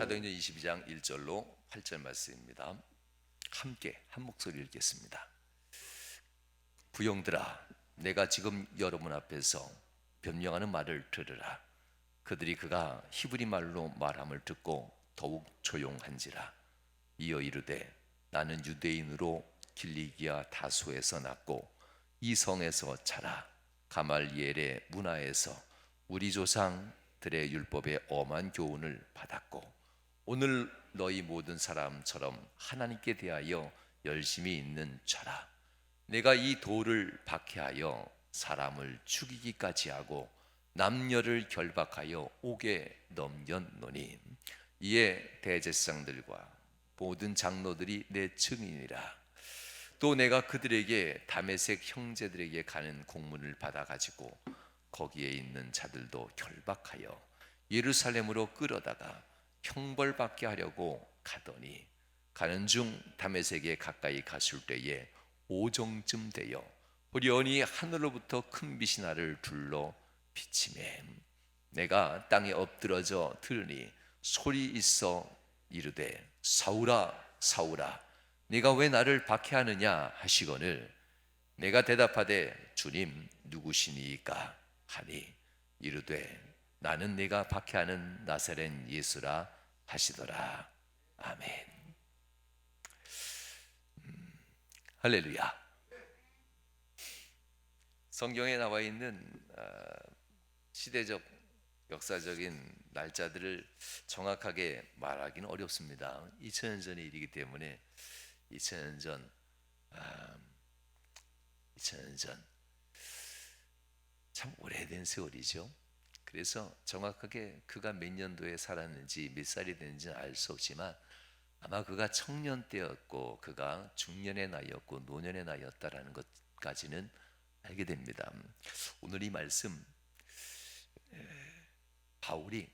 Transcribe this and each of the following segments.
사도행전 22장 1절로 8절 말씀입니다. 함께 한 목소리 읽겠습니다. 부형들아, 내가 지금 여러분 앞에서 변명하는 말을 들으라. 그들이 그가 히브리 말로 말함을 듣고 더욱 조용한지라. 이어 이르되, 나는 유대인으로 길리기아 다소에서 났고 이 성에서 자라 가말리엘의 문화에서 우리 조상들의 율법의 엄한 교훈을 받았고 오늘 너희 모든 사람처럼 하나님께 대하여 열심히 있는 자라. 내가 이 돌을 박해하여 사람을 죽이기까지 하고 남녀를 결박하여 옥에 넘겼노니 이에 대제사장들과 모든 장로들이 내 증인이라. 또 내가 그들에게 다메섹 형제들에게 가는 공문을 받아가지고 거기에 있는 자들도 결박하여 예루살렘으로 끌어다가 형벌받게 하려고 가더니 가는 중 다메섹에 가까이 갔을 때에 오정쯤 되어 호련히 하늘로부터 큰 빛이 나를 둘러 비치매 내가 땅에 엎드러져 들으니 소리 있어 이르되, 사울아 사울아 네가 왜 나를 박해하느냐 하시거늘 내가 대답하되, 주님 누구시니까 하니 이르되, 나는 네가 박해하는 나사렛 예수라 하시더라. 아멘. 할렐루야. 성경에 나와 있는 시대적 역사적인 날짜들을 정확하게 말하기는 어렵습니다. 2000년 전의 일이기 때문에 2000년 전, 2000년 전 참 오래된 세월이죠. 그래서 정확하게 그가 몇 년도에 살았는지 몇 살이 되는지는 알 수 없지만 아마 그가 청년 때였고 그가 중년의 나이였고 노년의 나이였다라는 것까지는 알게 됩니다. 오늘 이 말씀, 바울이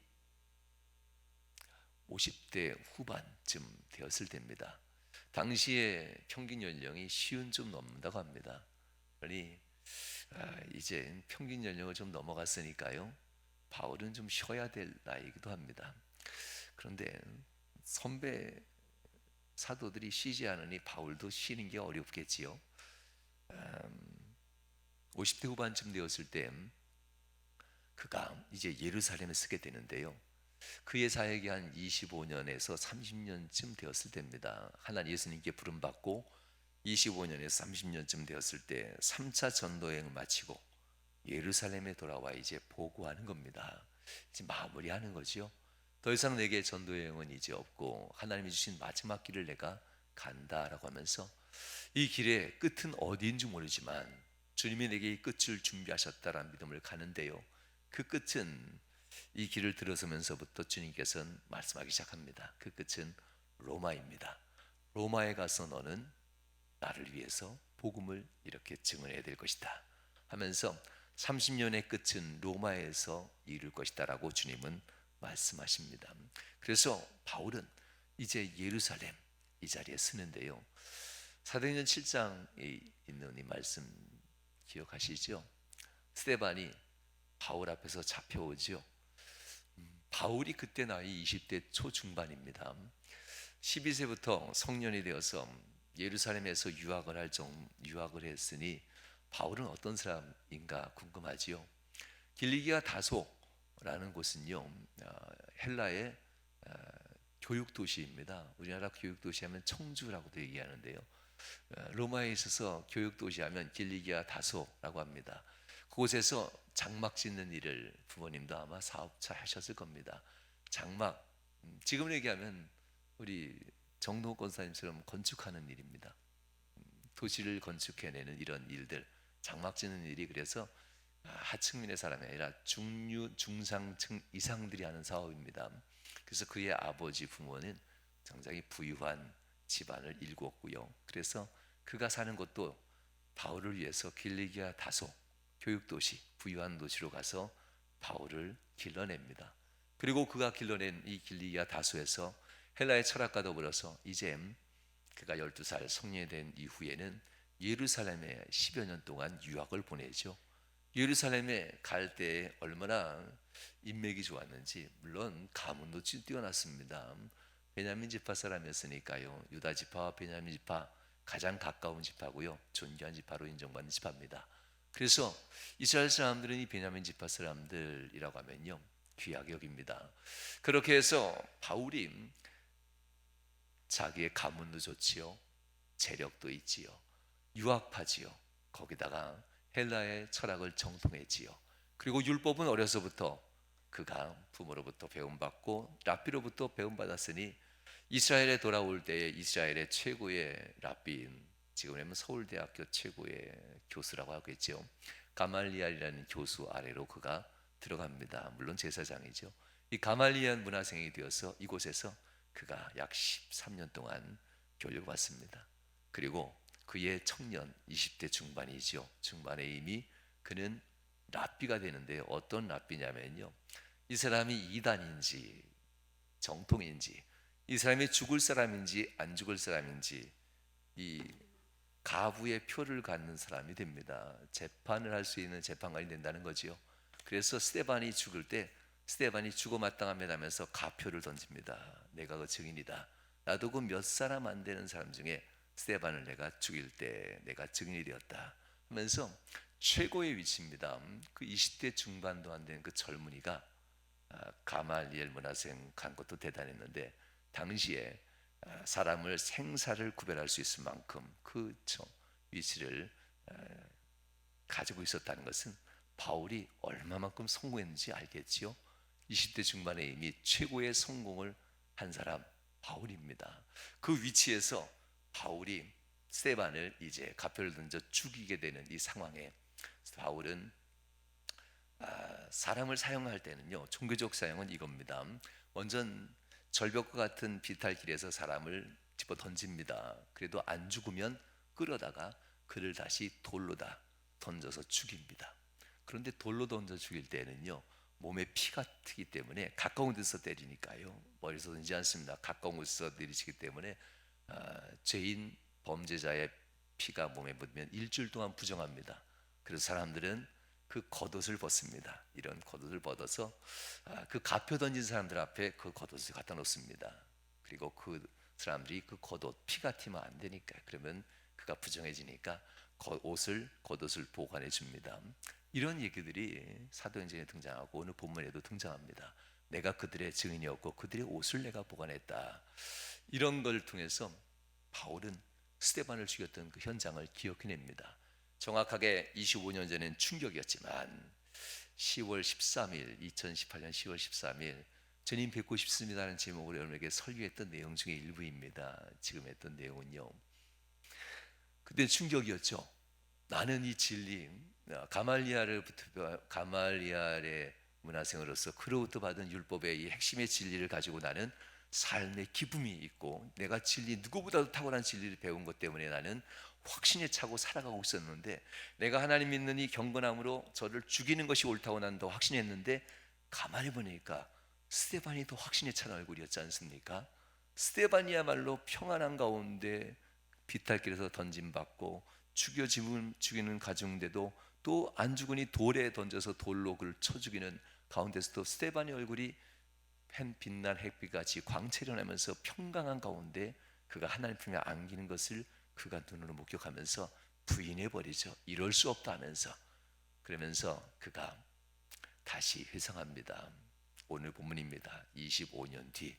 50대 후반쯤 되었을 때입니다. 당시에 평균 연령이 50좀 넘는다고 합니다. 그러니 이제 평균 연령을 좀 넘어갔으니까요, 바울은 좀 쉬어야 될 나이이기도 합니다. 그런데 선배 사도들이 쉬지 않으니 바울도 쉬는 게 어렵겠지요. 50대 후반쯤 되었을 때 그가 이제 예루살렘에 쓰게 되는데요, 그의 사역이 한 25년에서 30년쯤 되었을 때입니다. 하나님 예수님께 부름받고 25년에서 30년쯤 되었을 때 3차 전도여행을 마치고 예루살렘에 돌아와 이제 보고하는 겁니다. 이제 마무리하는 거죠. 더 이상 내게 전도여행은 이제 없고 하나님이 주신 마지막 길을 내가 간다라고 하면서 이 길의 끝은 어디인지 모르지만 주님이 내게 이 끝을 준비하셨다라는 믿음을 가는데요, 그 끝은 이 길을 들어서면서부터 주님께서는 말씀하기 시작합니다. 그 끝은 로마입니다. 로마에 가서 너는 나를 위해서 복음을 이렇게 증언해야 될 것이다 하면서 30년의 끝은 로마에서 이룰 것이다 라고 주님은 말씀하십니다. 그래서 바울은 이제 예루살렘 이 자리에 서는데요, 사도행전 7장에 있는 이 말씀 기억하시죠? 스데반이 바울 앞에서 잡혀오죠. 바울이 그때 나이 20대 초중반입니다. 12세부터 성년이 되어서 예루살렘에서 유학을 했으니 바울은 어떤 사람인가 궁금하지요. 길리기아 다소라는 곳은요, 헬라의 교육 도시입니다. 우리나라 교육 도시하면 청주라고도 얘기하는데요, 로마에 있어서 교육 도시하면 길리기아 다소라고 합니다. 그곳에서 장막 짓는 일을 부모님도 아마 사업차 하셨을 겁니다. 장막, 지금 얘기하면 우리 정동 권사님처럼 건축하는 일입니다. 도시를 건축해내는 이런 일들, 장막 짓는 일이 그래서 하층민의 사람이 아니라 중류, 중상층 이상들이 하는 사업입니다. 그래서 그의 아버지 부모는 굉장히 부유한 집안을 일구었고요. 그래서 그가 사는 곳도 바울을 위해서 길리기아 다소, 교육도시, 부유한 도시로 가서 바울을 길러냅니다. 그리고 그가 길러낸 이 길리기아 다소에서 헬라의 철학과 더불어서 이제 그가 12살 성년이 된 이후에는 예루살렘에 10여 년 동안 유학을 보내죠. 예루살렘에 갈 때 얼마나 인맥이 좋았는지, 물론 가문도 뛰어났습니다. 베냐민 지파 사람이었으니까요. 유다 지파와 베냐민 지파 가장 가까운 지파고요. 존귀한 지파로 인정받는 지파입니다. 그래서 이스라엘 사람들은 이 베냐민 지파 사람들이라고 하면요, 귀하게 여깁니다. 그렇게 해서 바울이 자기의 가문도 좋지요, 재력도 있지요, 유학파지요, 거기다가 헬라의 철학을 정통했지요. 그리고 율법은 어려서부터 그가 부모로부터 배움받고 랍비로부터 배움받았으니 이스라엘에 돌아올 때에 이스라엘의 최고의 랍비인, 지금은 서울대학교 최고의 교수라고 하겠죠, 가말리알이라는 교수 아래로 그가 들어갑니다. 물론 제사장이죠. 이 가말리알 문화생이 되어서 이곳에서 그가 약 13년 동안 교육을 받습니다. 그리고 그의 청년 20대 중반이죠. 중반에 이미 그는 랍비가 되는데, 어떤 랍비냐면요, 이 사람이 이단인지 정통인지, 이 사람이 죽을 사람인지 안 죽을 사람인지 이 가부의 표를 갖는 사람이 됩니다. 재판을 할 수 있는 재판관이 된다는 거지요. 그래서 스데반이 죽을 때 스데반이 죽어 마땅하면서 가표를 던집니다. 내가 그 증인이다. 나도 그 몇 사람 안 되는 사람 중에 스데반을 내가 죽일 때 내가 증인이 되었다 하면서 최고의 위치입니다. 그 20대 중반도 안 된 그 젊은이가 가말리엘 문화생 간 것도 대단했는데, 당시에 사람을 생사를 구별할 수 있을 만큼 그 위치를 가지고 있었다는 것은 바울이 얼마만큼 성공했는지 알겠지요. 20대 중반에 이미 최고의 성공을 한 사람 바울입니다. 그 위치에서 바울이 스데반을 이제 가표를 던져 죽이게 되는 이 상황에 바울은 사람을 사용할 때는요, 종교적 사용은 이겁니다. 먼저 절벽과 같은 비탈길에서 사람을 집어 던집니다. 그래도 안 죽으면 끌어다가 그를 다시 돌로다 던져서 죽입니다. 그런데 돌로 던져 죽일 때는요, 몸에 피가 트기 때문에 가까운 데서 때리니까요, 머리에서 던지지 않습니다. 가까운 곳에서 내리치기 때문에 죄인 범죄자의 피가 몸에 묻으면 일주일 동안 부정합니다. 그래서 사람들은 그 겉옷을 벗습니다. 이런 겉옷을 벗어서 그 가표 던진 사람들 앞에 그 겉옷을 갖다 놓습니다. 그리고 그 사람들이 그 겉옷 피가 튀면 안 되니까, 그러면 그가 부정해지니까 겉옷을 보관해 줍니다. 이런 얘기들이 사도행전에 등장하고 오늘 본문에도 등장합니다. 내가 그들의 증인이었고 그들의 옷을 내가 보관했다. 이런 걸 통해서 바울은 스데반을 죽였던 그 현장을 기억해냅니다. 정확하게 25년 전엔 충격이었지만 10월 13일 2018년 10월 13일 주님 뵙고 싶습니다라는 제목으로 여러분에게 설교했던 내용 중에 일부입니다. 지금 했던 내용은요, 그때 충격이었죠. 나는 이 진리, 가말리알의 문화생으로서 그로부터 받은 율법의 이 핵심의 진리를 가지고 나는 삶의 기쁨이 있고, 내가 진리, 누구보다도 탁월한 진리를 배운 것 때문에 나는 확신에 차고 살아가고 있었는데, 내가 하나님 믿는 이 경건함으로 저를 죽이는 것이 옳다고 난 더 확신했는데, 가만히 보니까 스데반이 더 확신에 찬 얼굴이었지 않습니까? 스데반이야말로 평안한 가운데 비탈길에서 던짐받고 죽이는 가중인데도 또 안 죽으니 돌에 던져서 돌로 그를 쳐 죽이는 가운데서도 스데반의 얼굴이 빛난 햇빛같이 광채련하면서 평강한 가운데 그가 하나님 품에 안기는 것을 그가 눈으로 목격하면서 부인해버리죠. 이럴 수 없다 하면서. 그러면서 그가 다시 회상합니다. 오늘 본문입니다. 25년 뒤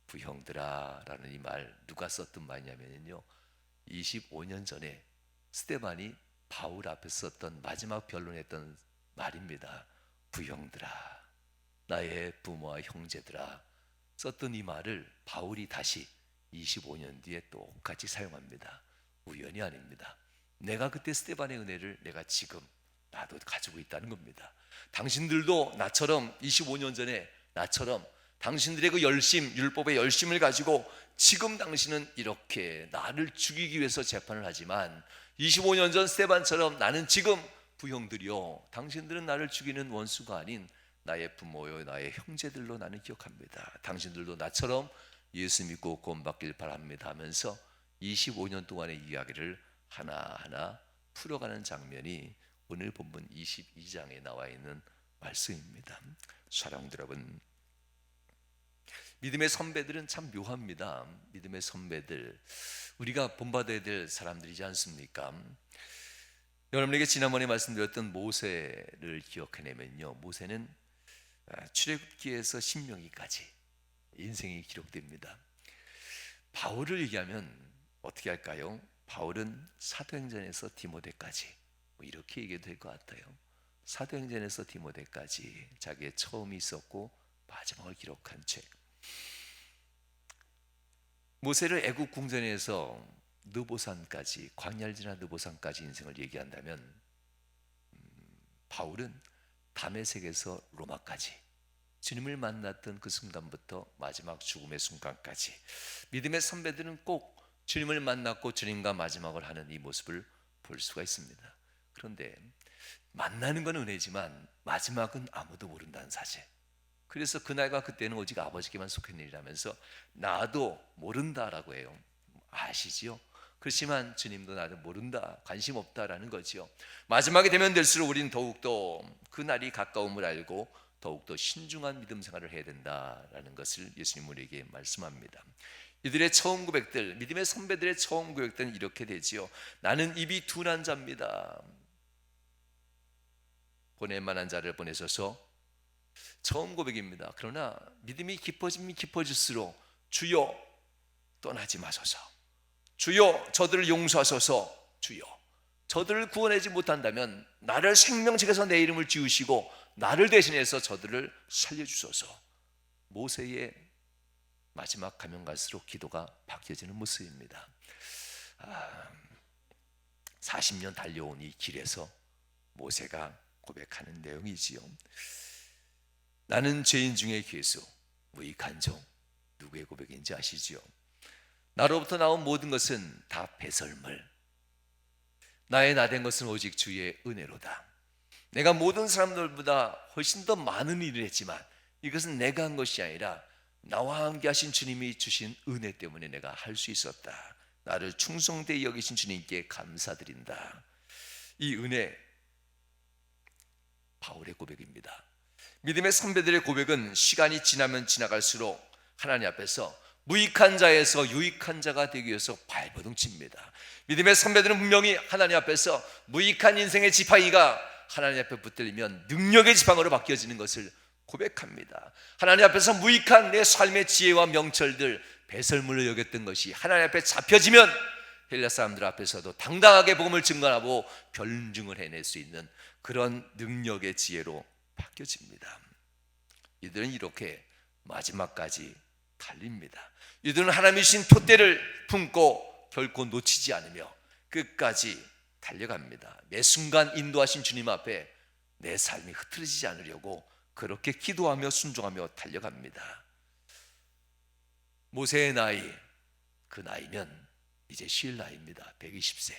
부형들아 라는 이 말, 누가 썼던 말이냐면요, 25년 전에 스데반이 바울 앞에 썼던 마지막 변론했던 말입니다. 부형들아, 나의 부모와 형제들아, 썼던 이 말을 바울이 다시 25년 뒤에 똑같이 사용합니다. 우연이 아닙니다. 내가 그때 스데반의 은혜를 내가 지금 나도 가지고 있다는 겁니다. 당신들도 나처럼 25년 전에 나처럼 당신들의 그 열심, 율법의 열심을 가지고 지금 당신은 이렇게 나를 죽이기 위해서 재판을 하지만 25년 전 스데반처럼 나는 지금 부형들이요, 당신들은 나를 죽이는 원수가 아닌 나의 부모요 나의 형제들로 나는 기억합니다. 당신들도 나처럼 예수 믿고 구원받길 바랍니다 하면서 25년 동안의 이야기를 하나하나 풀어가는 장면이 오늘 본문 22장에 나와 있는 말씀입니다. 사랑하는 여러분, 믿음의 선배들은 참 묘합니다. 믿음의 선배들, 우리가 본받아야 될 사람들이지 않습니까? 여러분에게 지난번에 말씀드렸던 모세를 기억해내면요, 모세는 출애굽기에서 신명기까지 인생이 기록됩니다. 바울을 얘기하면 어떻게 할까요? 바울은 사도행전에서 디모데까지, 이렇게 얘기해도 될 것 같아요. 사도행전에서 디모데까지 자기의 처음이 있었고 마지막을 기록한 책. 모세를 애국 궁전에서 느보산까지, 광야를 지나 느보산까지 인생을 얘기한다면, 바울은 다메섹에서 로마까지, 주님을 만났던 그 순간부터 마지막 죽음의 순간까지, 믿음의 선배들은 꼭 주님을 만났고 주님과 마지막을 하는 이 모습을 볼 수가 있습니다. 그런데 만나는 건 은혜지만 마지막은 아무도 모른다는 사실. 그래서 그날과 그때는 오직 아버지께만 속한 일이라면서 나도 모른다라고 해요. 아시지요? 그렇지만 주님도 나도 모른다, 관심 없다라는 거지요. 마지막이 되면 될수록 우리는 더욱더 그날이 가까움을 알고 더욱더 신중한 믿음 생활을 해야 된다라는 것을 예수님 우리에게 말씀합니다. 이들의 처음 고백들, 믿음의 선배들의 처음 고백들은 이렇게 되지요. 나는 입이 둔한 자입니다. 보낼 만한 자를 보내셔서, 처음 고백입니다. 그러나 믿음이 깊어지면 깊어질수록 주여 떠나지 마소서, 주여 저들을 용서하소서, 주여 저들을 구원하지 못한다면 나를 생명책에서 내 이름을 지우시고 나를 대신해서 저들을 살려주소서. 모세의 마지막 가면 갈수록 기도가 바뀌어지는 모습입니다. 40년 달려온 이 길에서 모세가 고백하는 내용이지요. 나는 죄인 중에 괴수, 무익한 종. 누구의 고백인지 아시지요? 나로부터 나온 모든 것은 다 배설물, 나의 나된 것은 오직 주의 은혜로다. 내가 모든 사람들보다 훨씬 더 많은 일을 했지만 이것은 내가 한 것이 아니라 나와 함께 하신 주님이 주신 은혜 때문에 내가 할 수 있었다. 나를 충성되이 여기신 주님께 감사드린다. 이 은혜, 바울의 고백입니다. 믿음의 선배들의 고백은 시간이 지나면 지나갈수록 하나님 앞에서 무익한 자에서 유익한 자가 되기 위해서 발버둥칩니다. 믿음의 선배들은 분명히 하나님 앞에서 무익한 인생의 지팡이가 하나님 앞에 붙들리면 능력의 지팡이로 바뀌어지는 것을 고백합니다. 하나님 앞에서 무익한 내 삶의 지혜와 명철들, 배설물로 여겼던 것이 하나님 앞에 잡혀지면 헬라 사람들 앞에서도 당당하게 복음을 증거하고 변증을 해낼 수 있는 그런 능력의 지혜로 바뀌어집니다. 이들은 이렇게 마지막까지 달립니다. 이들은 하나님이 주신 표대를 품고 결코 놓치지 않으며 끝까지 달려갑니다. 매 순간 인도하신 주님 앞에 내 삶이 흐트러지지 않으려고 그렇게 기도하며 순종하며 달려갑니다. 모세의 나이, 그 나이면 이제 쉴 나이입니다. 120세.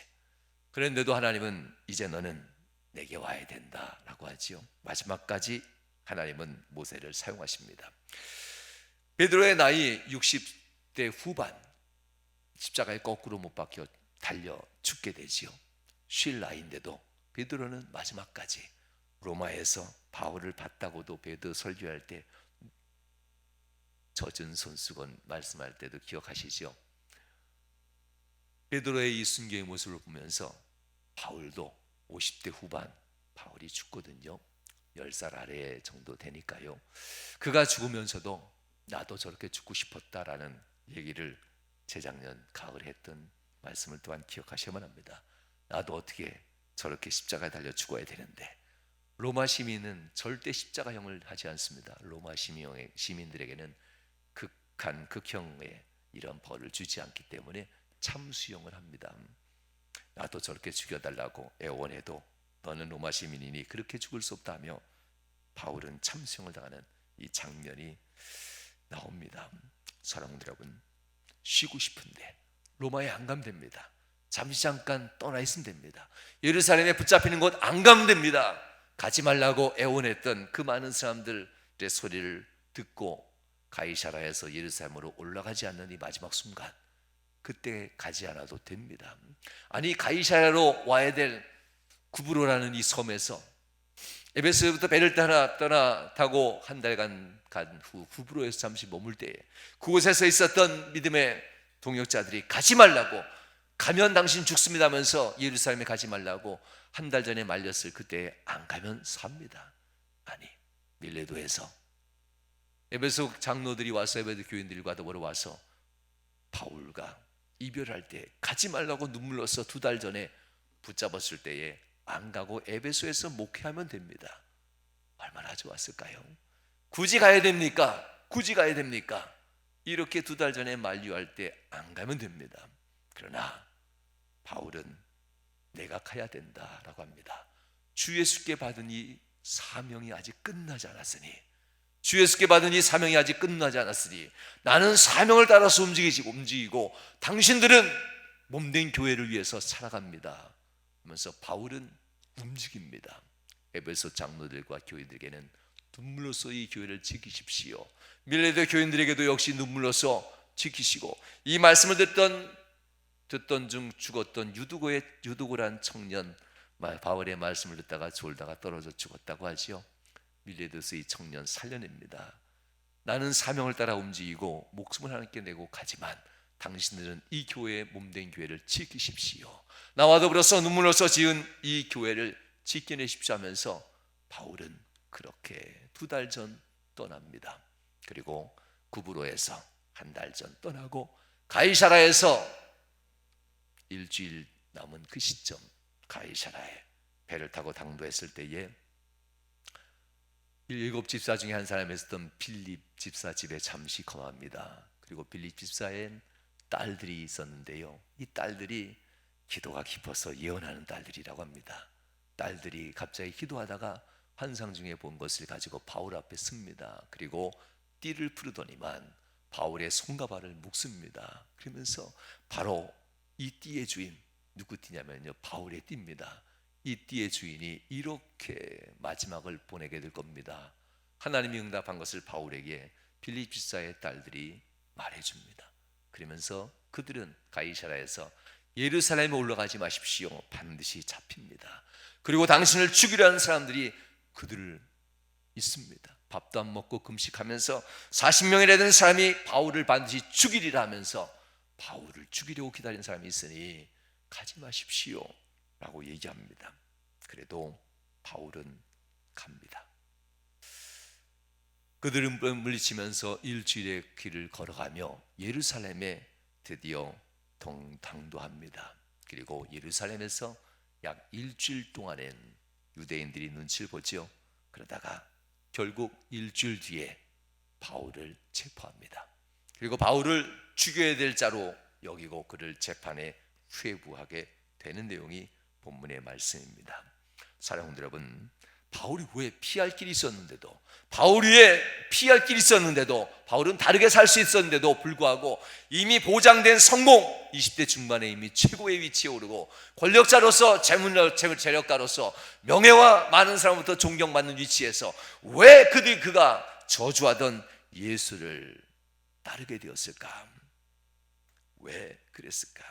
그런데도 하나님은 이제 너는 내게 와야 된다라고 하지요. 마지막까지 하나님은 모세를 사용하십니다. 베드로의 나이 60대 후반, 십자가에 거꾸로 못 박혀 달려 죽게 되지요. 쉴 나이인데도 베드로는 마지막까지 로마에서 바울을 봤다고도 베드로 설교할 때 젖은 손수건 말씀할 때도 기억하시죠? 베드로의 이 순교의 모습을 보면서 바울도 50대 후반, 바울이 죽거든요. 10살 아래 정도 되니까요. 그가 죽으면서도 나도 저렇게 죽고 싶었다라는 얘기를 재작년 가을 했던 말씀을 또한 기억하셔야만 합니다. 나도 어떻게 저렇게 십자가에 달려 죽어야 되는데. 로마 시민은 절대 십자가형을 하지 않습니다. 로마 시민들에게는 극형의 이런 벌을 주지 않기 때문에 참수형을 합니다. 나도 저렇게 죽여달라고 애원해도 너는 로마 시민이니 그렇게 죽을 수 없다며 바울은 참수형을 당하는 이 장면이 나옵니다. 사랑하는 여러분, 쉬고 싶은데 로마에 안 가면 됩니다. 잠깐 떠나 있으면 됩니다. 예루살렘에 붙잡히는 곳 안 가면 됩니다. 가지 말라고 애원했던 그 많은 사람들의 소리를 듣고 가이사라에서 예루살렘으로 올라가지 않는 이 마지막 순간, 그때 가지 않아도 됩니다. 아니 가이사라로 와야 될 구브로라는 이 섬에서 에베소부터 배를 떠나 타고 한 달간 간 후 구브로에서 잠시 머물 때에 그곳에서 있었던 믿음의 동역자들이 가지 말라고, 가면 당신 죽습니다 하면서 예루살렘에 가지 말라고 한 달 전에 말렸을 그때 안 가면 삽니다. 아니, 밀레도에서 에베소 장로들이 와서 에베소 교인들과 더불어 와서 바울과 이별할 때 가지 말라고 눈물로써 2달 전에 붙잡았을 때에 안 가고 에베소에서 목회하면 됩니다. 얼마나 좋았을까요? 굳이 가야 됩니까? 굳이 가야 됩니까? 이렇게 2달 전에 만류할 때 안 가면 됩니다. 그러나 바울은 내가 가야 된다라고 합니다. 주 예수께 받은 이 사명이 아직 끝나지 않았으니, 주 예수께 받은 이 사명이 아직 끝나지 않았으니 나는 사명을 따라서 움직이고 당신들은 몸된 교회를 위해서 살아갑니다 하면서 바울은 움직입니다. 에베소 장로들과 교인들에게는 눈물로써 이 교회를 지키십시오. 밀레도 교인들에게도 역시 눈물로써 지키시고, 이 말씀을 듣던 중 죽었던 유두고란 청년, 바울의 말씀을 듣다가 졸다가 떨어져 죽었다고 하지요. 밀레도스 이 청년 살려냅니다. 나는 사명을 따라 움직이고 목숨을 하나님께 내고 가지만 당신들은 이 교회의 몸된 교회를 지키십시오. 나와 더불어서 눈물로써 지은 이 교회를 지켜내십시오 하면서 바울은 그렇게 2달 전 떠납니다. 그리고 구브로에서 한 달 전 떠나고 가이사라에서 일주일 남은 그 시점, 가이사라에 배를 타고 당도했을 때에 7 집사 중에 한 사람이 있었던 빌립 집사 집에 잠시 거합니다. 그리고 빌립 집사엔 딸들이 있었는데요, 이 딸들이 기도가 깊어서 예언하는 딸들이라고 합니다. 딸들이 갑자기 기도하다가 환상 중에 본 것을 가지고 바울 앞에 씁니다. 그리고 띠를 부르더니만 바울의 손과 발을 묶습니다. 그러면서 바로 이 띠의 주인, 누구 띠냐면요, 바울의 띠입니다. 이 띠의 주인이 이렇게 마지막을 보내게 될 겁니다. 하나님이 응답한 것을 바울에게 빌립 집사의 딸들이 말해줍니다. 그러면서 그들은 가이사라에서 예루살렘에 올라가지 마십시오, 반드시 잡힙니다. 그리고 당신을 죽이려 하는 사람들이 그들을 있습니다. 밥도 안 먹고 금식하면서 40명이나 되는 사람이 바울을 반드시 죽이리라 하면서 바울을 죽이려고 기다리는 사람이 있으니 가지 마십시오 라고 얘기합니다. 그래도 바울은 갑니다. 그들은 물리치면서 일주일의 길을 걸어가며 예루살렘에 드디어 당도합니다. 그리고 예루살렘에서 약 일주일 동안엔 유대인들이 눈치를 보죠. 그러다가 결국 일주일 뒤에 바울을 체포합니다. 그리고 바울을 죽여야 될 자로 여기고 그를 재판에 회부하게 되는 내용이 본문의 말씀입니다. 사랑하는 여러분, 바울이 왜 피할 길이 있었는데도, 바울은 다르게 살 수 있었는데도 불구하고 이미 보장된 성공, 20대 중반에 이미 최고의 위치에 오르고 권력자로서 재력가로서 명예와 많은 사람부터 존경받는 위치에서 왜 그가 저주하던 예수를 따르게 되었을까? 왜 그랬을까?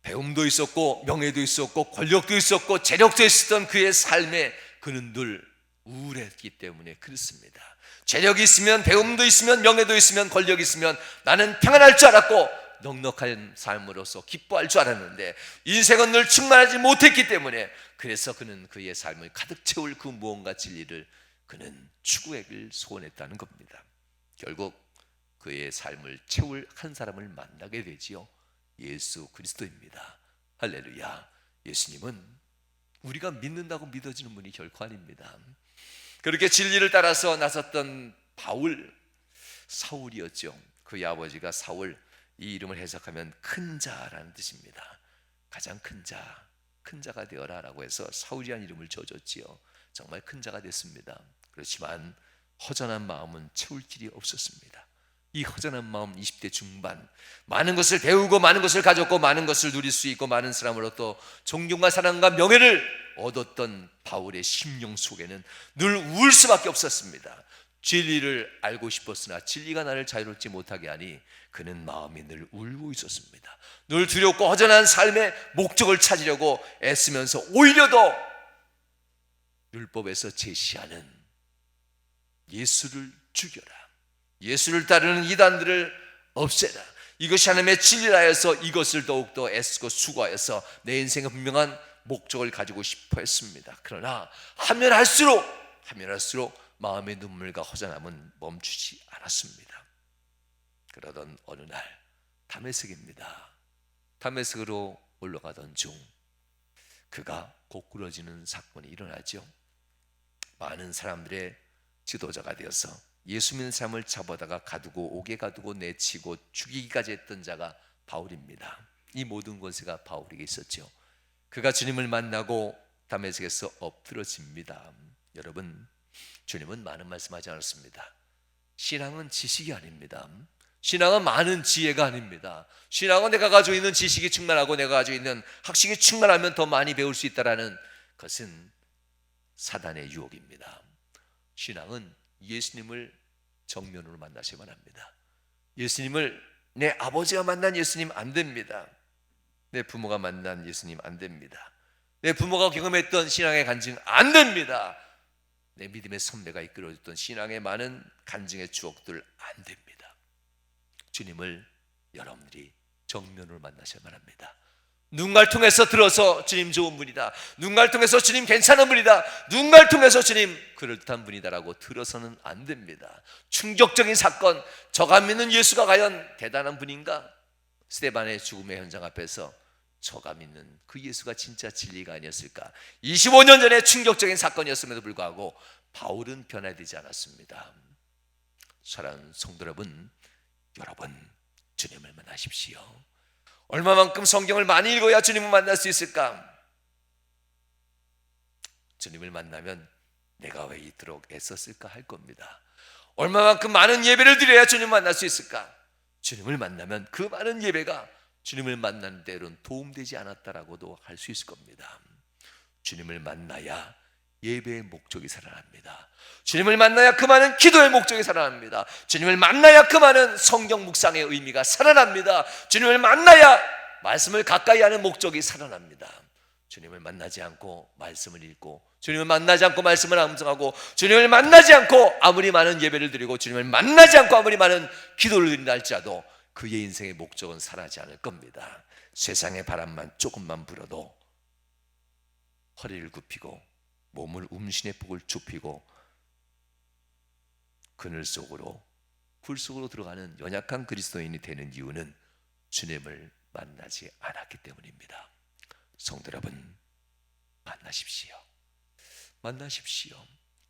배움도 있었고 명예도 있었고 권력도 있었고 재력도 있었던 그의 삶에 그는 늘 우울했기 때문에 그렇습니다. 재력이 있으면, 배움도 있으면, 명예도 있으면, 권력이 있으면 나는 평안할 줄 알았고 넉넉한 삶으로서 기뻐할 줄 알았는데 인생은 늘 충만하지 못했기 때문에, 그래서 그는 그의 삶을 가득 채울 그 무언가 진리를 그는 추구하길 소원했다는 겁니다. 결국 그의 삶을 채울 한 사람을 만나게 되지요. 예수 그리스도입니다. 할렐루야. 예수님은 우리가 믿는다고 믿어지는 분이 결코 아닙니다. 그렇게 진리를 따라서 나섰던 사울이었죠. 그의 아버지가 사울, 이 이름을 해석하면 큰 자라는 뜻입니다. 가장 큰 자가 되어라 라고 해서 사울이라는 이름을 지어줬지요. 정말 큰 자가 됐습니다. 그렇지만 허전한 마음은 채울 길이 없었습니다. 이 허전한 마음, 20대 중반, 많은 것을 배우고 많은 것을 가졌고 많은 것을 누릴 수 있고 많은 사람으로부터 존경과 사랑과 명예를 얻었던 바울의 심령 속에는 늘 울 수밖에 없었습니다. 진리를 알고 싶었으나 진리가 나를 자유롭지 못하게 하니 그는 마음이 늘 울고 있었습니다. 늘 두렵고 허전한 삶의 목적을 찾으려고 애쓰면서 오히려 더 율법에서 제시하는 예수를 죽여라, 예수를 따르는 이단들을 없애라, 이것이 하나님의 진리라 해서 이것을 더욱더 애쓰고 수고하여서 내 인생의 분명한 목적을 가지고 싶어 했습니다. 그러나 하면 할수록 마음의 눈물과 허전함은 멈추지 않았습니다. 그러던 어느 날 다메섹입니다. 다메섹으로 올라가던 중 그가 고꾸러지는 사건이 일어나죠. 많은 사람들의 지도자가 되어서 예수 믿는 사람을 잡아다가 가두고 옥에 가두고 내치고 죽이기까지 했던 자가 바울입니다. 이 모든 권세가 바울에게 있었죠. 그가 주님을 만나고 다메섹에서 엎드러집니다. 여러분, 주님은 많은 말씀하지 않았습니다. 신앙은 지식이 아닙니다. 신앙은 많은 지혜가 아닙니다. 신앙은 내가 가지고 있는 지식이 충만하고 내가 가지고 있는 학식이 충만하면 더 많이 배울 수 있다라는 것은 사단의 유혹입니다. 신앙은 예수님을 정면으로 만나셔야만 합니다. 예수님을, 내 아버지가 만난 예수님 안 됩니다. 내 부모가 만난 예수님 안 됩니다. 내 부모가 경험했던 신앙의 간증 안 됩니다. 내 믿음의 선배가 이끌어줬던 신앙의 많은 간증의 추억들 안 됩니다. 주님을 여러분들이 정면으로 만나셔야만 합니다. 누군가를 통해서 들어서 주님 좋은 분이다, 누군가를 통해서 주님 괜찮은 분이다, 누군가를 통해서 주님 그럴듯한 분이다라고 들어서는 안 됩니다. 충격적인 사건, 저가 믿는 예수가 과연 대단한 분인가? 스데반의 죽음의 현장 앞에서 저가 믿는 그 예수가 진짜 진리가 아니었을까? 25년 전에 충격적인 사건이었음에도 불구하고 바울은 변화되지 않았습니다. 사랑하는 성도 여러분, 주님을 만나십시오. 얼마만큼 성경을 많이 읽어야 주님을 만날 수 있을까? 주님을 만나면 내가 왜 이토록 애썼을까 할 겁니다. 얼마만큼 많은 예배를 드려야 주님을 만날 수 있을까? 주님을 만나면 그 많은 예배가 주님을 만나는 데로는 도움되지 않았다라고도 할 수 있을 겁니다. 주님을 만나야 예배의 목적이 살아납니다. 주님을 만나야 그 많은 기도의 목적이 살아납니다. 주님을 만나야 그 많은 성경 묵상의 의미가 살아납니다. 주님을 만나야 말씀을 가까이 하는 목적이 살아납니다. 주님을 만나지 않고 말씀을 읽고, 주님을 만나지 않고 말씀을 암송하고, 주님을 만나지 않고 아무리 많은 예배를 드리고, 주님을 만나지 않고 아무리 많은 기도를 드린다 할지라도 그의 인생의 목적은 살아나지 않을 겁니다. 세상의 바람만 조금만 불어도 허리를 굽히고 몸을 움신의 폭을 좁히고 그늘 속으로, 굴 속으로 들어가는 연약한 그리스도인이 되는 이유는 주님을 만나지 않았기 때문입니다. 성도 여러분, 만나십시오.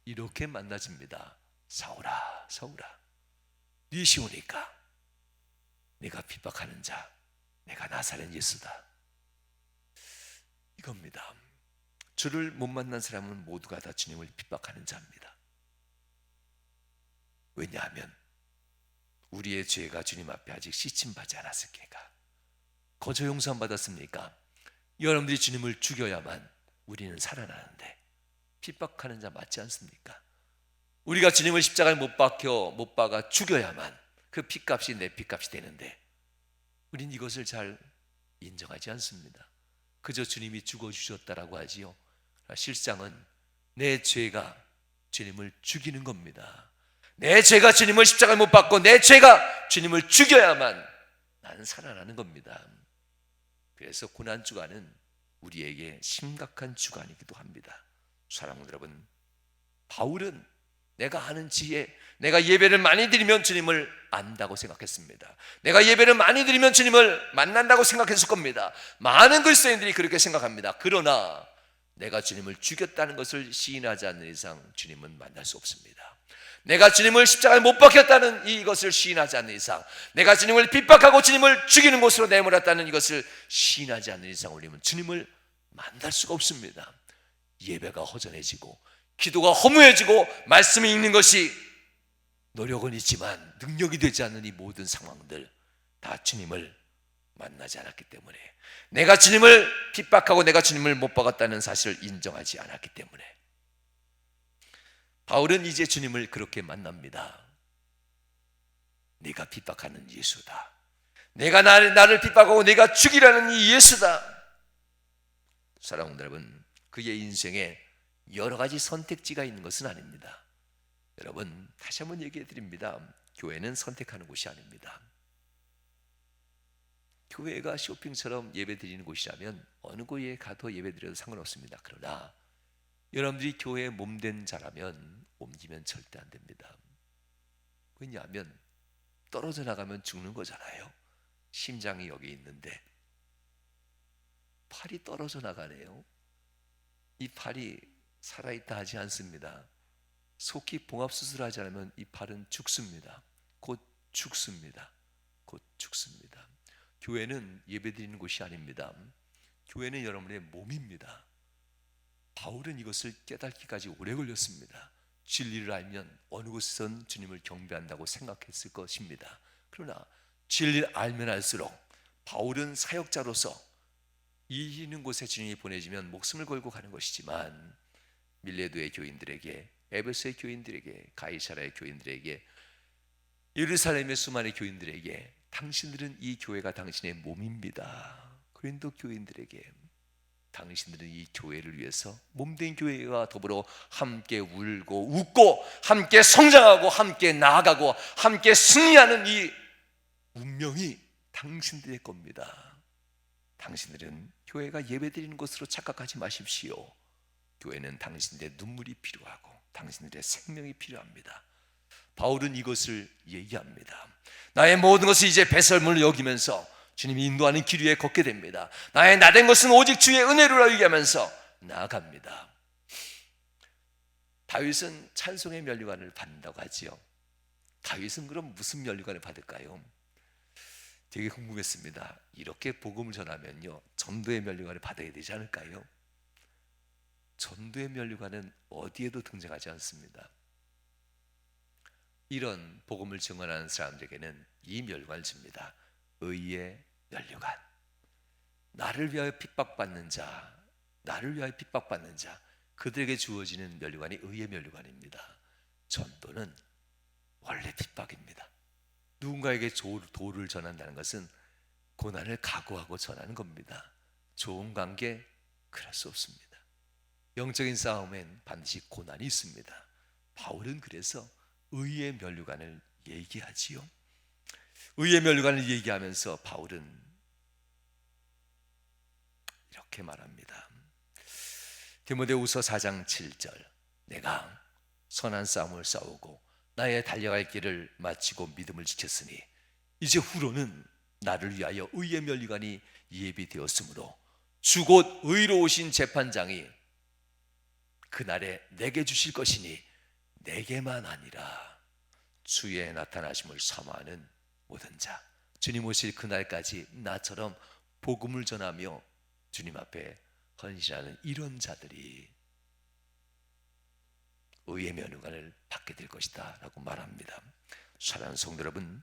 이렇게 만나집니다. 사울아, 네 시오니까 네가 핍박하는 자, 내가 나사렛 예수다, 이겁니다. 주를 못 만난 사람은 모두가 다 주님을 핍박하는 자입니다. 왜냐하면 우리의 죄가 주님 앞에 아직 씻임받지 않았으니까. 거저 용서함 받았습니까? 여러분들이 주님을 죽여야만 우리는 살아나는데 핍박하는 자 맞지 않습니까? 우리가 주님을 십자가에 못 박아 죽여야만 그 피값이 내 피값이 되는데 우린 이것을 잘 인정하지 않습니다. 그저 주님이 죽어주셨다라고 하지요. 실상은 내 죄가 주님을 죽이는 겁니다. 내 죄가 주님을 십자가에 못 박고 내 죄가 주님을 죽여야만 나는 살아나는 겁니다. 그래서 고난주간은 우리에게 심각한 주간이기도 합니다. 사랑하는 여러분, 바울은 내가 아는 지혜, 내가 예배를 많이 드리면 주님을 안다고 생각했습니다. 내가 예배를 많이 드리면 주님을 만난다고 생각했을 겁니다. 많은 그리스도인들이 그렇게 생각합니다. 그러나 내가 주님을 죽였다는 것을 시인하지 않는 이상 주님은 만날 수 없습니다. 내가 주님을 십자가에 못 박혔다는 이것을 시인하지 않는 이상, 내가 주님을 핍박하고 주님을 죽이는 곳으로 내몰았다는 이것을 시인하지 않는 이상 우리는 주님을 만날 수가 없습니다. 예배가 허전해지고 기도가 허무해지고 말씀을 읽는 것이 노력은 있지만 능력이 되지 않는 이 모든 상황들 다 주님을 만나지 않았기 때문에, 내가 주님을 핍박하고 내가 주님을 못 박았다는 사실을 인정하지 않았기 때문에 바울은 이제 주님을 그렇게 만납니다. 네가 핍박하는 예수다, 내가 나를 핍박하고 내가 죽이라는 이 예수다. 사랑하는 여러분, 그의 인생에 여러 가지 선택지가 있는 것은 아닙니다. 여러분, 다시 한번 얘기해 드립니다. 교회는 선택하는 곳이 아닙니다. 교회가 쇼핑처럼 예배 드리는 곳이라면 어느 곳에 가도 예배 드려도 상관없습니다. 그러나 여러분들이 교회에 몸된 자라면 옮기면 절대 안 됩니다. 왜냐하면 떨어져 나가면 죽는 거잖아요. 심장이 여기 있는데 팔이 떨어져 나가네요. 이 팔이 살아있다 하지 않습니다. 속히 봉합수술하지 않으면 이 팔은 죽습니다. 곧 죽습니다. 곧 죽습니다. 교회는 예배드리는 곳이 아닙니다. 교회는 여러분의 몸입니다. 바울은 이것을 깨닫기까지 오래 걸렸습니다. 진리를 알면 어느 곳에선 주님을 경배한다고 생각했을 것입니다. 그러나 진리를 알면 알수록 바울은 사역자로서 있는 곳에 주님이 보내지면 목숨을 걸고 가는 것이지만 밀레도의 교인들에게, 에베소의 교인들에게, 가이사라의 교인들에게, 예루살렘의 수많은 교인들에게 당신들은 이 교회가 당신의 몸입니다. 고린도 교인들에게 당신들은 이 교회를 위해서 몸된 교회와 더불어 함께 울고 웃고 함께 성장하고 함께 나아가고 함께 승리하는 이 운명이 당신들의 겁니다. 당신들은 교회가 예배드리는 곳으로 착각하지 마십시오. 교회는 당신들의 눈물이 필요하고 당신들의 생명이 필요합니다. 바울은 이것을 얘기합니다. 나의 모든 것을 이제 배설물로 여기면서 주님이 인도하는 길 위에 걷게 됩니다. 나의 나된 것은 오직 주의 은혜로라 얘기하면서 나아갑니다. 다윗은 찬송의 면류관을 받는다고 하지요. 다윗은 그럼 무슨 면류관을 받을까요? 되게 궁금했습니다. 이렇게 복음을 전하면요, 전도의 면류관을 받아야 되지 않을까요? 전도의 면류관은 어디에도 등장하지 않습니다. 이런 복음을 증언하는 사람들에게는 이 면류관을 줍니다. 의의 면류관. 나를 위하여 핍박받는 자, 나를 위하여 핍박받는 자, 그들에게 주어지는 면류관이 의의 면류관입니다. 전도는 원래 핍박입니다. 누군가에게 도를 전한다는 것은 고난을 각오하고 전하는 겁니다. 좋은 관계, 그럴 수 없습니다. 영적인 싸움엔 반드시 고난이 있습니다. 바울은 그래서 의의 면류관을 얘기하지요. 의의 면류관을 얘기하면서 바울은 이렇게 말합니다. 디모데후서 4장 7절, 내가 선한 싸움을 싸우고 나의 달려갈 길을 마치고 믿음을 지켰으니 이제 후로는 나를 위하여 의의 면류관이 예비되었으므로 주 곧 의로우신 재판장이 그날에 내게 주실 것이니 내게만 아니라 주의 나타나심을 사모하는 모든 자, 주님 오실 그날까지 나처럼 복음을 전하며 주님 앞에 헌신하는 이런 자들이 의의 면류관을 받게 될 것이다 라고 말합니다. 사랑하는 성도 여러분,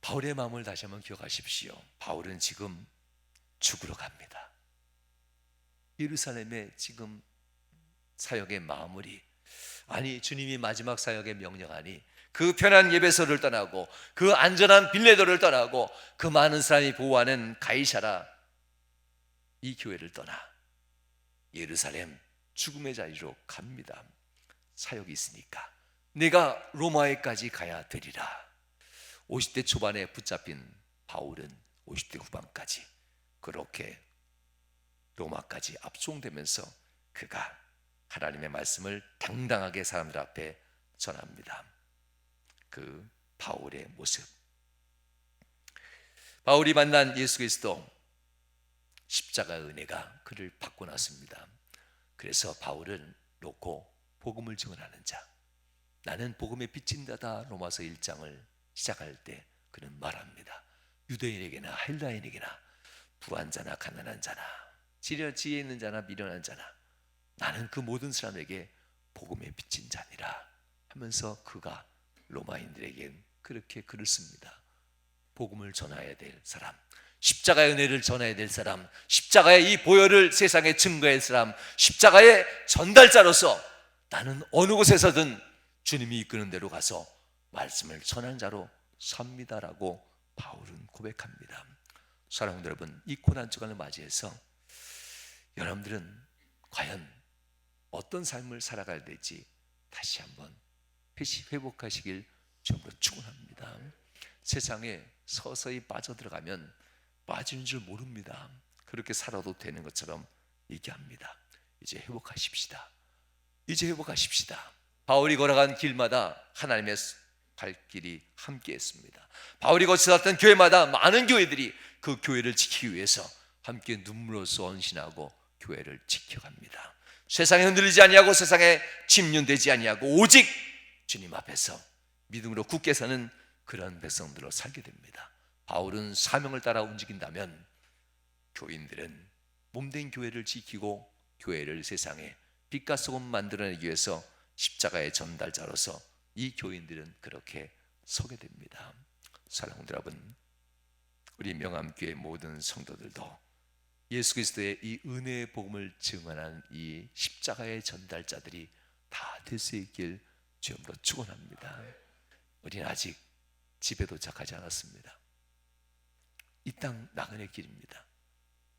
바울의 마음을 다시 한번 기억하십시오. 바울은 지금 죽으러 갑니다. 예루살렘에 지금 사역의 마무리, 아니 주님이 마지막 사역의 명령하니 그 편한 예배소를 떠나고 그 안전한 빌레도를 떠나고 그 많은 사람이 보호하는 가이사라 이 교회를 떠나 예루살렘 죽음의 자리로 갑니다. 사역이 있으니까 내가 로마에까지 가야 되리라. 50대 초반에 붙잡힌 바울은 50대 후반까지 그렇게 로마까지 압송되면서 그가 하나님의 말씀을 당당하게 사람들 앞에 전합니다. 그 바울의 모습, 바울이 만난 예수 그리스도 십자가의 은혜가 그를 바꿔놨습니다. 그래서 바울을 놓고 복음을 증언하는 자, 나는 복음의 빛인 자다. 로마서 1장을 시작할 때 그는 말합니다. 유대인에게나 헬라인에게나 부한 자나 가난한 자나 지혜 있는 자나 미련한 자나 나는 그 모든 사람에게 복음의 빛인 자니라 하면서 그가 로마인들에겐 그렇게 글을 씁니다. 복음을 전해야 될 사람, 십자가의 은혜를 전해야 될 사람, 십자가의 이 보혈을 세상에 증거할 사람, 십자가의 전달자로서 나는 어느 곳에서든 주님이 이끄는 대로 가서 말씀을 전한 자로 삽니다라고 바울은 고백합니다. 사랑하는 여러분, 이 고난 주간을 맞이해서 여러분들은 과연 어떤 삶을 살아가야 될지 다시 한번 회복하시길 주님으로 축원합니다. 세상에 서서히 빠져들어가면 빠지는 줄 모릅니다. 그렇게 살아도 되는 것처럼 얘기합니다. 이제 회복하십시다. 이제 회복하십시다. 바울이 걸어간 길마다 하나님의 갈 길이 함께했습니다. 바울이 거쳐갔던 교회마다 많은 교회들이 그 교회를 지키기 위해서 함께 눈물로써 언신하고 교회를 지켜갑니다. 세상에 흔들리지 아니하고 세상에 침륜되지 아니하고 오직 주님 앞에서 믿음으로 굳게 사는 그런 백성들로 살게 됩니다. 바울은 사명을 따라 움직인다면 교인들은 몸된 교회를 지키고 교회를 세상에 빛과 소금 만들어내기 위해서 십자가의 전달자로서 이 교인들은 그렇게 서게 됩니다. 사랑하는 여러분, 우리 명암교회 모든 성도들도 예수 그리스도의 이 은혜의 복음을 증언하는 이 십자가의 전달자들이 다 될 수 있길 주님으로 축원합니다. 우리는 아직 집에 도착하지 않았습니다. 이 땅 나그네 길입니다.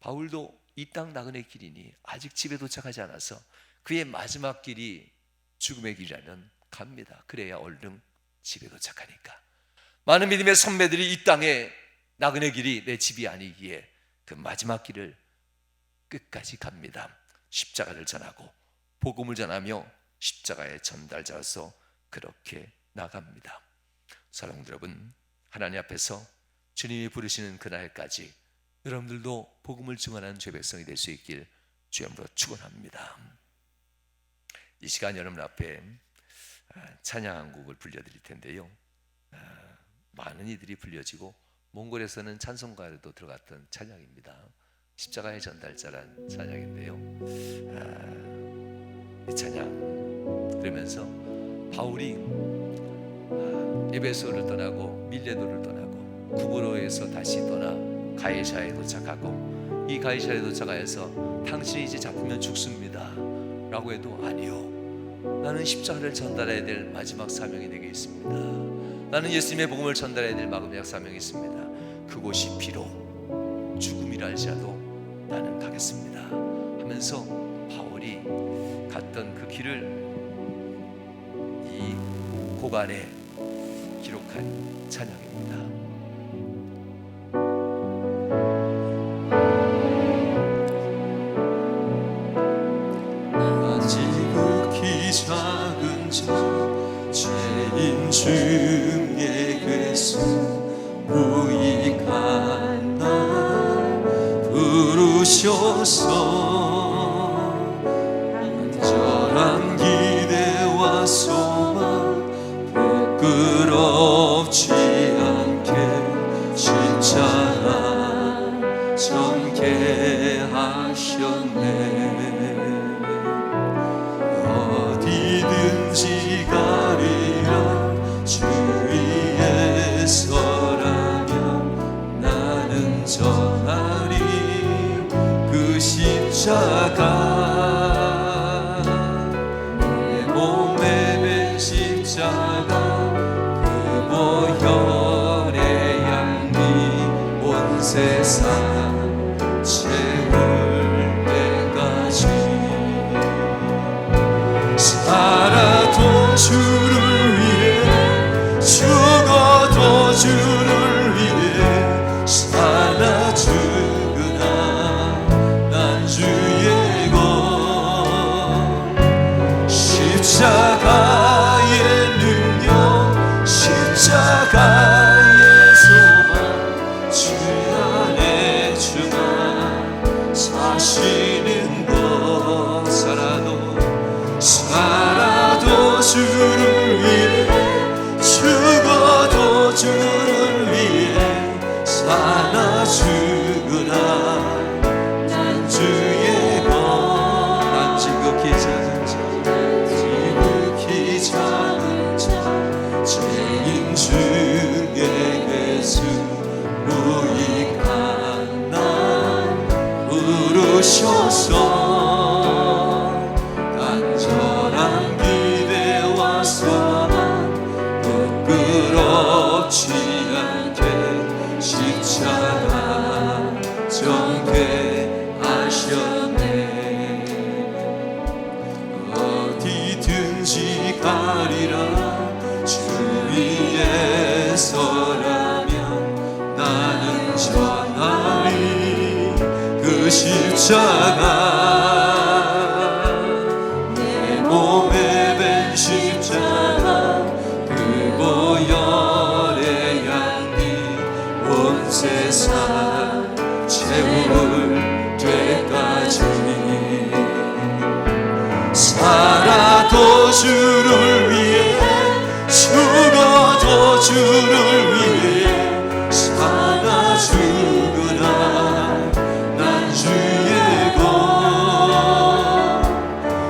바울도 이 땅 나그네 길이니 아직 집에 도착하지 않아서 그의 마지막 길이 죽음의 길이라면 갑니다. 그래야 얼른 집에 도착하니까. 많은 믿음의 선배들이 이 땅에 나그네 길이 내 집이 아니기에 그 마지막 길을 끝까지 갑니다. 십자가를 전하고 복음을 전하며 십자가의 전달자로서 그렇게 나갑니다. 사랑하는 여러분, 하나님 앞에서 주님이 부르시는 그날까지 여러분들도 복음을 증언하는 죄 백성이 될 수 있길 주님으로 축원합니다. 이 시간 여러분 앞에 찬양 한 곡을 불려드릴 텐데요, 많은 이들이 불려지고 몽골에서는 찬송가에도 들어갔던 찬양입니다. 십자가의 전달자란 찬양인데요, 이 찬양 들으면서 바울이 에베소를 떠나고 밀레도를 떠나고 구브로에서 다시 떠나 가이사에 도착하고 이 가이사에 도착하여서 당신이 이제 잡히면 죽습니다 라고 해도 아니요, 나는 십자가를 전달해야 될 마지막 사명이 내게 있습니다. 나는 예수님의 복음을 전달해야 될 마지막 사명이 있습니다. 그곳이 비록 죽음이라 할지라도 나는 가겠습니다 하면서 바울이 갔던 그 길을 이 곡 안에 기록한 찬양입니다. 작은 자 죄인 중에 괴수 무익한 나 부르셔서 간절한 기대와 소망 부끄럽지 않게 십자가 전개 하셨네. 어디든지 가리라 주 위에 서라면 나는 전하리 그 십자가 내 몸에 맨 십자가 그 보혈의 양미 온 세상 채울 때까지 살아도 주를 위해 죽어도 주를 위해 살아 죽으나 난 주의 것 십자가의 능력 십자가의 소망 주 안에 주가 사시는 것 살아도 주를 위해 죽어도 주를 위해 살아 죽으나 난 주의 것 난 지극히 작은 자 죄인 중에 괴수 무익한 나 부르셔서 부끄럽지 정케하셨네. 어디든지 가리라 주 위에 서라면 나는 전하리 그 십자가 내 몸에 밴 십자가 그 보혈의 향기 온 세상 채울 때까지 살아도 주를 위해 죽어도 주를 위해 사나 죽으나 난 주의 것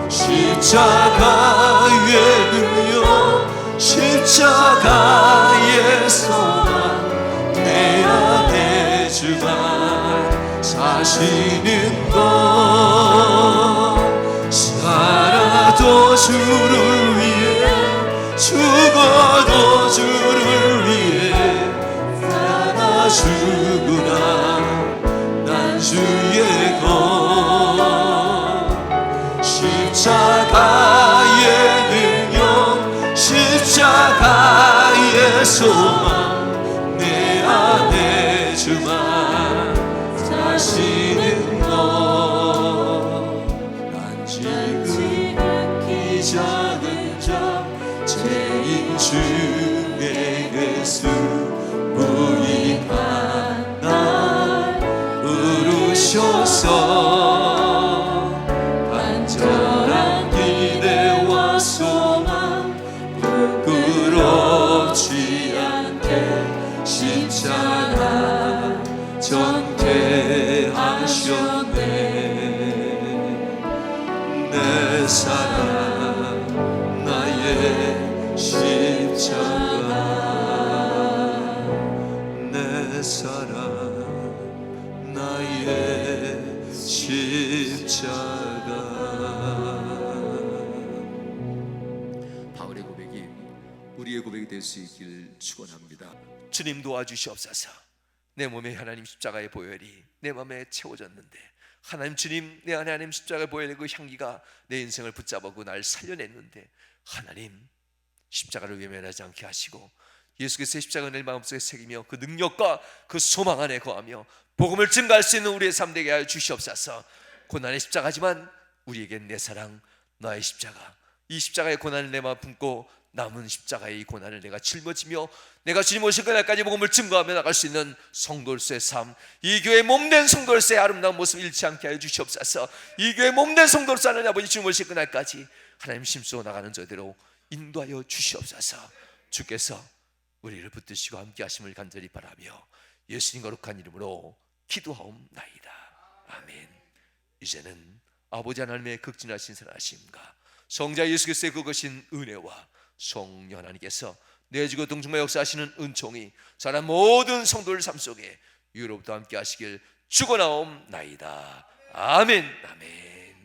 십자가의 능력 십자가의 소망 내 안에 주가 사시는 것 살아도 주를 위해 죽어도 주를 위해 살아 죽으나 난 주의 것 십자가의 능력 십자가의 소망 내 안에 주만 사시는 것난 지극히 작은 자 죄인 중에 예수 무익한 날 부르셔서 간절한 기대와 소망 부끄럽지 않게 십자가 전케하셨네. 내 사랑 나의 십자가 내 사랑 나의 십자가. 바울의 고백이 우리의 고백이 될 수 있기를 축원합니다. 주님 도와주시옵소서. 내 몸에 하나님 십자가의 보혈이 내 마음에 채워졌는데 하나님 주님 내 안에 하나님 십자가의 보혈의 그 향기가 내 인생을 붙잡고 날 살려냈는데 하나님 십자가를 외면하지 않게 하시고 예수 그리스도의 십자가를 내 마음속에 새기며 그 능력과 그 소망 안에 거하며 복음을 증가할 수 있는 우리의 삶 되게 하여 주시옵소서. 고난의 십자가지만 우리에겐 내 사랑 나의 십자가 이 십자가의 고난을 내 마음 품고 남은 십자가의 이 고난을 내가 짊어지며 내가 주님 오실 그날까지 복음을 증거하며 나갈 수 있는 성도로서의 삶 이 교회의 몸된 성도로서의 아름다운 모습 잃지 않게 하여 주시옵소서. 이 교회의 몸된 성도로서 하나님 아버지 주님 오실 그날까지 하나님 힘써 나가는 저대로 인도하여 주시옵소서. 주께서 우리를 붙드시고 함께 하심을 간절히 바라며 예수님 거룩한 이름으로 기도하옵나이다. 아멘. 이제는 아버지 하나님의 극진하신 선하심과 성자 예수 그리스도의 그것인 은혜와 성령 하나님께서 내주고 동정마 역사하시는 은총이 사람 모든 성도들 삶 속에 유로부터 함께 하시길 축원하옵나이다. 아멘. 아멘.